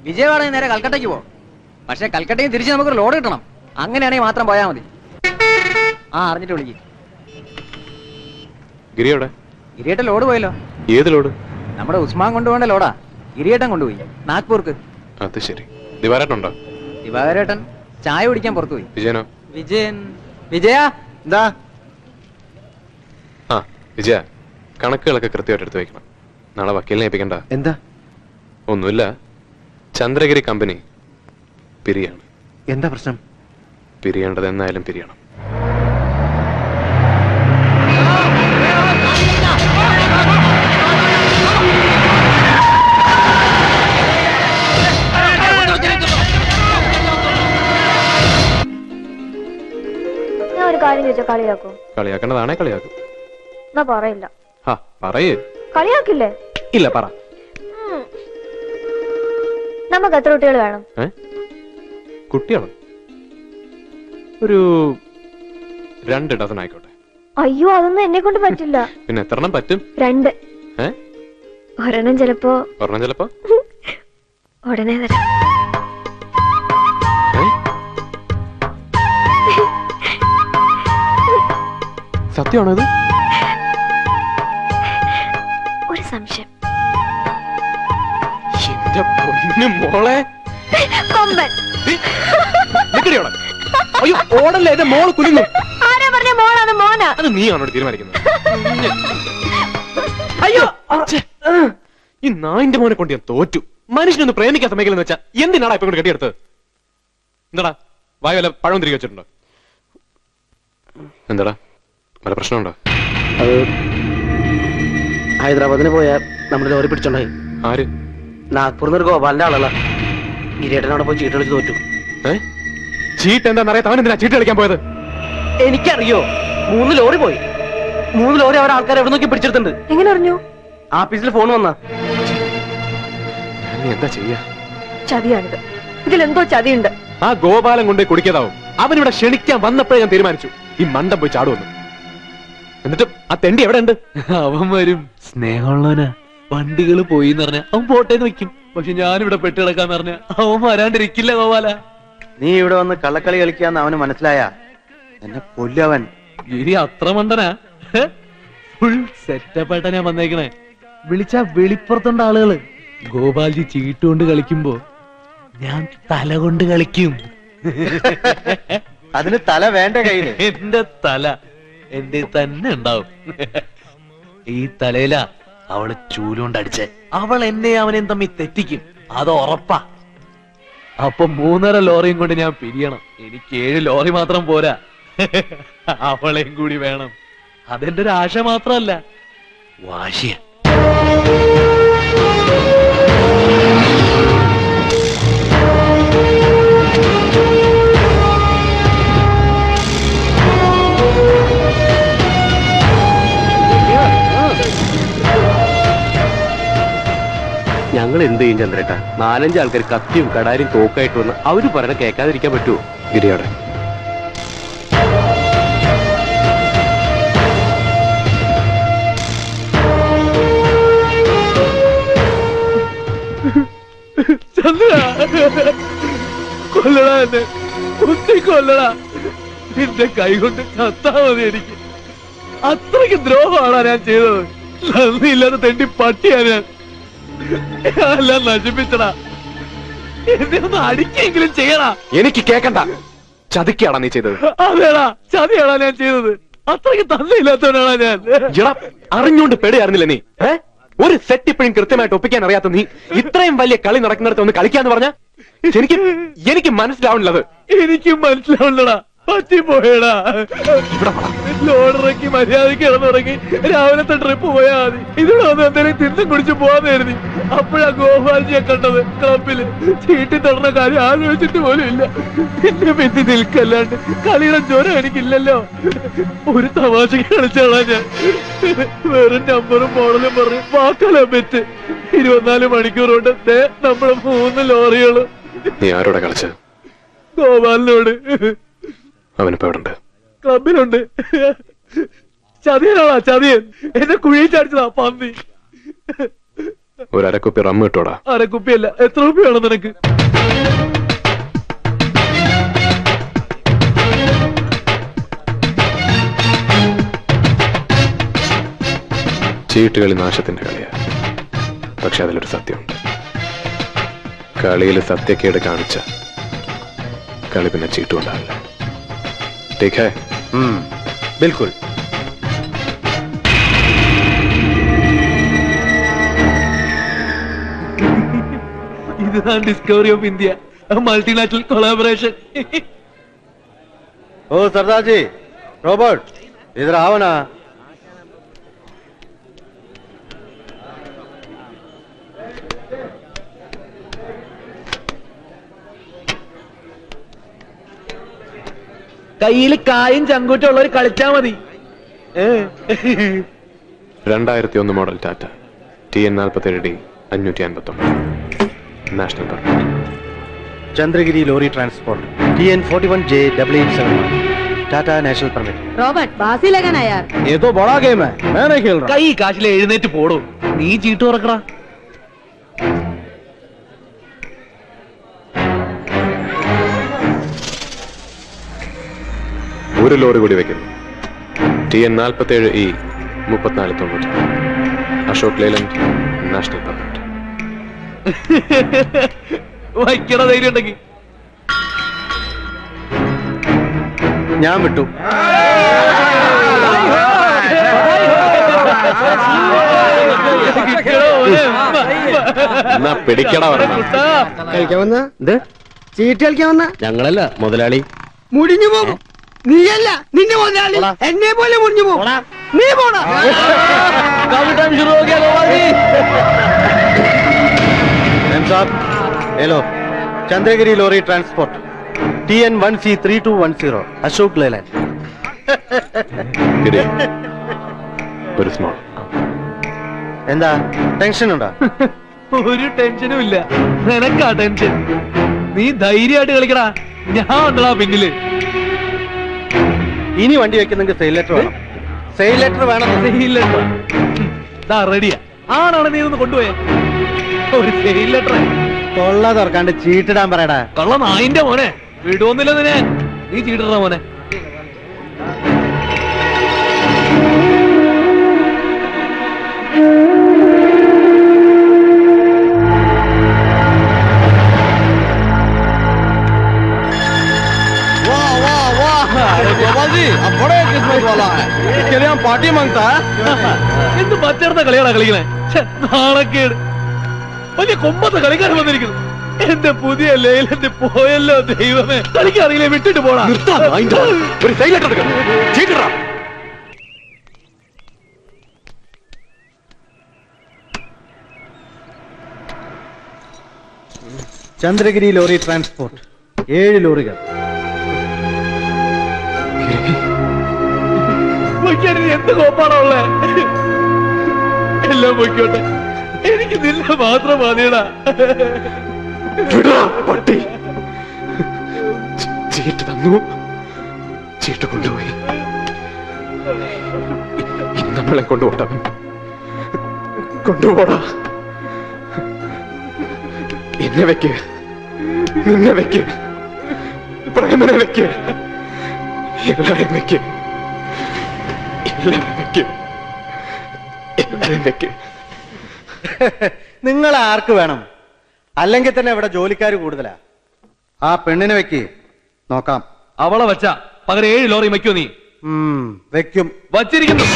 വിജയവാഡ നേരെ കൽക്കട്ടയ്ക്ക് പോ. പക്ഷെ കൽക്കട്ടയിൽ തിരിച്ച് നമുക്കൊരു ലോഡ് കിട്ടണം. അങ്ങനെയാണെങ്കിൽ മാത്രം പോയാൽ മതി. ആ അറിഞ്ഞിട്ട് വിളിക്ക്. ഗിരിയേട്ടൻ ലോഡ് പോയല്ലോ. ഏത് ലോഡ്? നമ്മുടെ ഉസ്മാൻ കൊണ്ടുപോകേണ്ട ലോഡാ. ഗിരിയേട്ടൻ കൊണ്ടുപോയി നാഗ്പൂർക്ക്. അത് ശരി. ദിവാരേട്ടനുണ്ടോ? ദിവാകരേട്ടൻ ചായ കുടിക്കാൻ പുറത്തു പോയി. വിജയനോ? വിജയ എന്താ? ആ വിജയ, കണക്കുകളൊക്കെ കൃത്യമായിട്ട് എടുത്തു വെക്കണം. നാളെ വക്കീലിനെ ഏൽപ്പിക്കണ്ട. എന്താ? ഒന്നുമില്ല, ചന്ദ്രഗിരി കമ്പനി പിരിയാണ്. എന്താ പ്രശ്നം? പിരിയേണ്ടത് എന്നായാലും പിരിയണം. കളിയാക്കേണ്ടതാണേ കളിയാക്കും. പറയില്ല. പറയേ. കളിയാക്കില്ലേ? ഇല്ല, പറ. നമുക്ക് എത്ര കുട്ടികൾ വേണം? കുട്ടികളോ? ഒരു 2 ഡസൻ ആയിക്കോട്ടെ. അയ്യോ, അതൊന്നും എന്നെ കൊണ്ട് പറ്റില്ല. പിന്നെ എത്ര എണ്ണം പറ്റും? 2. ഒരെണ്ണം ചിലപ്പോ ഉടനെ തരാം. സത്യമാണോ ഇത്? ഒരു സംശയം. എന്റെ പൊന്നു മോളെ. കൊമ്പൻ. അയ്യോ ഓടല്ലേ, എന്റെ മോള് കുലുങ്ങും. ആരാ പറഞ്ഞ മോളാണ് മോനാ? അത് നീ ആണോ തീരുമാനിക്കുന്നത്? അയ്യോ, ഈ നായിന്റെ മോനെ കൊണ്ട് ഞാൻ തോറ്റു. മനുഷ്യനൊന്ന് പ്രേമിക്കാൻ സമയക്കില്ലെന്ന് വെച്ചാ എന്തിനാടാ ഇപ്പൊ കൊണ്ട് കെട്ടിയെടുത്ത്? എന്താടാ വായ വല്ല പഴം തിരികെ വെച്ചിട്ടുണ്ടോ? എന്താടാ വല്ല പ്രശ്നമുണ്ടോ? അത് ഹൈദരാബാദിന് പോയ നമ്മുടെ ലോറി പിടിച്ചോണ്ടായി. ആര്? നാഗ്പൂരിൽ നിന്ന് ഒരു ഗോപാലിന്റെ ആളല്ല. ഗിരിയേട്ടനോടെ പോയി ചീട്ട് കളിച്ച് തോറ്റു. ചീട്ട് എന്താണെന്നറിയാം. അവൻ എന്തിനാ ചീട്ട് കളിക്കാൻ പോയത്? എനിക്കറിയോ, 3 ലോറി പോയി. 3 ലോറി അവരെ ആൾക്കാർ എവിടെ നോക്കി പിടിച്ചെടുത്തിട്ടുണ്ട്. എങ്ങനെ അറിഞ്ഞു? ആഫീസിൽ ഫോൺ വന്നാ. എന്താ ചെയ്യാ? ചതിയാണിത്. ഇതിലെന്തോ ചതിയുണ്ട്. ആ ഗോപാലം കൊണ്ടേ കുടിക്കാതാവും. അവനിവിടെ ക്ഷണിക്കാൻ വന്നപ്പോഴേ ഞാൻ തീരുമാനിച്ചു ഈ മണ്ടം പോയി ചാടുവന്നു. എന്നിട്ട് ആ തെണ്ടി എവിടെ ഉണ്ട്? അവൻ വരും. സ്നേഹമുള്ളവനാ. വണ്ടികൾ പോയി പറഞ്ഞ അവൻ പോട്ടേന്ന് വെക്കും. പക്ഷെ ഞാനിവിടെ പെട്ട് കിടക്കാന്ന് പറഞ്ഞ അവൻ വരാണ്ടിരിക്കില്ല. ഗോപാല, നീ ഇവിടെ വന്ന് കള്ളക്കളി കളിക്കാന്ന് അവന് മനസ്സിലായ എന്നെ കൊല്ലവൻ. ഗിരി അത്ര മണ്ടനാ? ഫുൾ സെറ്റപ്പായിട്ടാ ഞാൻ വന്നേക്കണേ. വിളിച്ചാ വെളിപ്പുറത്തുണ്ട് ആളുകള്. ഗോപാൽജി ചീട്ടുകൊണ്ട് കളിക്കുമ്പോ ഞാൻ തല കൊണ്ട് കളിക്കും. അതിന് തല വേണ്ട കയ്യില്. എന്റെ തല എന്റെ തന്നെ ഉണ്ടാവും. ഈ തലയിലാ അവള് ചൂലുകൊണ്ട് അടിച്ചേ. അവൾ എന്നെ അവനെയും തമ്മിൽ തെറ്റിക്കും, അത് ഉറപ്പാ. അപ്പൊ 3.5 ലോറിയും കൊണ്ട് ഞാൻ പിരിയണം. എനിക്ക് 7 ലോറി മാത്രം പോരാ, അവളെയും കൂടി വേണം. അതെന്റെ ഒരു ആശ മാത്രല്ല, വാശിയ. ഞങ്ങൾ എന്ത് ചെയ്യും ചന്ദ്രേട്ടാ? 4-5 ആൾക്കാർ കത്തിയും കടാരും തോക്കായിട്ട് വന്ന് അവര് പറഞ്ഞ കേൾക്കാതിരിക്കാൻ പറ്റുമോ? ഗിരിയാടെ കൊല്ലടാ, എന്നെ കുത്തി കൊല്ലടാ. നിന്റെ കൈ കൊണ്ട് ചത്താ മതി എനിക്ക്. അത്രയ്ക്ക് ദ്രോഹമാണാ ഞാൻ ചെയ്തത്. നന്ദിയില്ലാതെ തെണ്ടി പട്ടിയാ ഞാൻ. എല്ലാം നശിപ്പിച്ചടാ. എന്നെ ഒന്ന് അടിക്കെങ്കിലും ചെയ്യടാ. എനിക്ക് കേക്കണ്ട. ചതിക്കാടാ നീ ചെയ്തത്. അതേടാ, ചതിയാടാ ഞാൻ ചെയ്തത്. അത്രയ്ക്ക് തന്നില്ലാത്തവനാണാ ഞാൻ. അറിഞ്ഞോണ്ട് പെടുകയായിരുന്നില്ല നീ. ഒരു സെറ്റ് ഇപ്പോഴും കൃത്യമായിട്ട് ഒപ്പിക്കാൻ അറിയാത്ത നീ ഇത്രയും വലിയ കളി നടക്കുന്നിടത്ത് ഒന്ന് കളിക്കാന്ന് പറഞ്ഞ എനിക്ക് മനസ്സിലാവുന്നത്. എനിക്കും മനസ്സിലാവുന്നടാ. പറ്റിപ്പോയടാ. ലോഡിറക്കി മര്യാദക്ക് കിടന്നുറങ്ങി രാവിലത്തെ ട്രിപ്പ് പോയാ മതി. ഇതിവിടെ വന്ന് എന്തെങ്കിലും തിന്നും കുടിച്ച് പോവാന്ന് കരുതി. അപ്പോഴാ ഗോപാൽജിയെ കണ്ടത് ക്ലബില്. ചീട്ടി തൊടുന്ന കാര്യം ആലോചിച്ചിട്ട് പോലും ഇല്ല. പിന്നെ പെറ്റി നിൽക്കല്ലാണ്ട് കളിയുടെ ജ്വരം എനിക്കില്ലല്ലോ. ഒരു തമാശക്ക് കളിച്ചാളാ ഞാൻ. വെറും നമ്പറും മോഡലും പറഞ്ഞ് വാക്കല പെറ്റ്. 24 മണിക്കൂർ കൊണ്ട് നമ്മള് 3 ലോറികളും. നീ ആരോടെ കളിച്ചത്? ഗോപാലിനോട്. അവനിപ്പോ എവിടെ ഉണ്ട്? ക്ലബിലുണ്ട്. ചതിയനാളാ ചതിയൻ. എന്നെ കുഴിയിൽ ചടിച്ചതാ പന്നി. ഒരു അരക്കുപ്പി റമ്മ് ഇട്ടോടാ. അരക്കുപ്പിയല്ല, എത്ര രൂപ വേണം നിനക്ക്? ചീട്ടുകളി നാശത്തിന്റെ കളിയാ. പക്ഷെ അതിലൊരു സത്യമുണ്ട്. കളിയിൽ സത്യക്കേട് കാണിച്ച കളി പിന്നെ ചീട്ടുണ്ടാവില്ല. ठीक है? बिल्कुल. ഇതാണ് discovery of India, multinational collaboration. ओ सरदार जी, रॉबर्ट इधर आओ ना. കയ്യിൽ കായും ചങ്കൂറ്റുള്ളവർ കളിച്ചാ മതി. 2001 model Tata TN 47D 559 national permit. Chandragiri lorry transport TN 41J 8871 Tata national permit. Robert ബാസി ലഗാനാ യാർ. ये तो बड़ा गेम है, मैं नहीं खेल रहा. കൈ കാശിലെ എഴുന്നേറ്റ് പോടും. നീ ചീട്ട് തുറക്കടാ. ഒരു ലോറി കൂടി വെക്കുന്നു. TN 47E 3490 Ashok Leyland national permit. വയ്ക്കണ ധൈര്യം ഉണ്ടെങ്കിൽ ഞാൻ വിട്ടു. എന്നാ പിടിക്കട വരണം. കളിക്കാൻ വന്ന ചീട്ട് കളിക്കാൻ വന്ന ഞങ്ങളല്ല മുതലാളി. മുടിഞ്ഞു പോകും. നീയല്ല, നിന്റെ മുതലാളി എന്നെ പോലെ മുടിഞ്ഞു പോകും. നീ പോടാ. साहब hello, Chandragiri lorry transport TN 1C 3210 Ashok Leyland. Giri, ഒരു സ്മോൾ. എന്താ ടെൻഷൻ ഉണ്ടോ? ഒരു ടെൻഷനും ഇല്ല. നിനക്കാ ടെൻഷൻ. നീ ധൈര്യമായിട്ട് കളിക്കടാ, ഞാൻ ഉണ്ടടാ പിന്നില്. ഇനി വണ്ടി വെക്കുന്നെങ്കിൽ സെയിൽ ലെറ്റർ വേണം. സെയിൽ ലെറ്റർ വേണം. റെഡിയാ. ആണാണ് നീ ഒന്ന് കൊണ്ടുപോയ ഒരു സെയിൽ ലെറ്റർ. തൊള്ള തുറക്കാണ്ട് ചീട്ടിടാൻ പറയടാ. കള്ള നായിന്റെ മോനെ, വിടുവൊന്നില്ല നിന്നെ. നീ ചീട്ടിട മോനെ. പാർട്ടി മാങ്താ. എന്ത് പച്ചർന്ന കളിയാടാ കളിക്കണേ. നാണക്കേട്. വലിയ കൊമ്പത്തെ കളിക്കാരൻ വന്നിരിക്കുന്നു. എന്റെ പുതിയ ലേലന്റ് പോയല്ലോ ദൈവമേ. കളിക്കറിയില്ലേ, വിട്ടിട്ട് പോടാ. ഒരു സൈലന്റ് എടുക്ക. ചീട്ടിട. ചന്ദ്രഗിരി ലോറി ട്രാൻസ്പോർട്ട് 7 ലോറികൾ. എന്ത് കോപ്പാണോ ഉള്ളേ? എല്ലാം പൊയ്ക്കോട്ടെ, എനിക്ക് നിന്നെ മാത്രം മതിയടാ. പട്ടി ചീട്ട് തന്നു, ചീട്ട് കൊണ്ടുപോയി. നമ്മളെ കൊണ്ടുപോടാ, കൊണ്ടുപോടാ. എന്നെ വെക്ക്, നിന്നെ വെക്ക്, പ്രേമനെ വെക്ക്, എല്ലാരെയും വെക്ക്, എല്ലാരെയും വെക്ക്, എല്ലാരെയും വെക്ക്. നിങ്ങൾ ആർക്ക് വേണം? അല്ലെങ്കിൽ തന്നെ ഇവിടെ ജോലിക്കാർ കൂടുതലാ. ആ പെണ്ണിനെ വെക്ക്, നോക്കാം. അവളെ വച്ച പകരം 7 ലോറി വയ്ക്കോ നീ? വെക്കും. വച്ചിരിക്കുന്നു.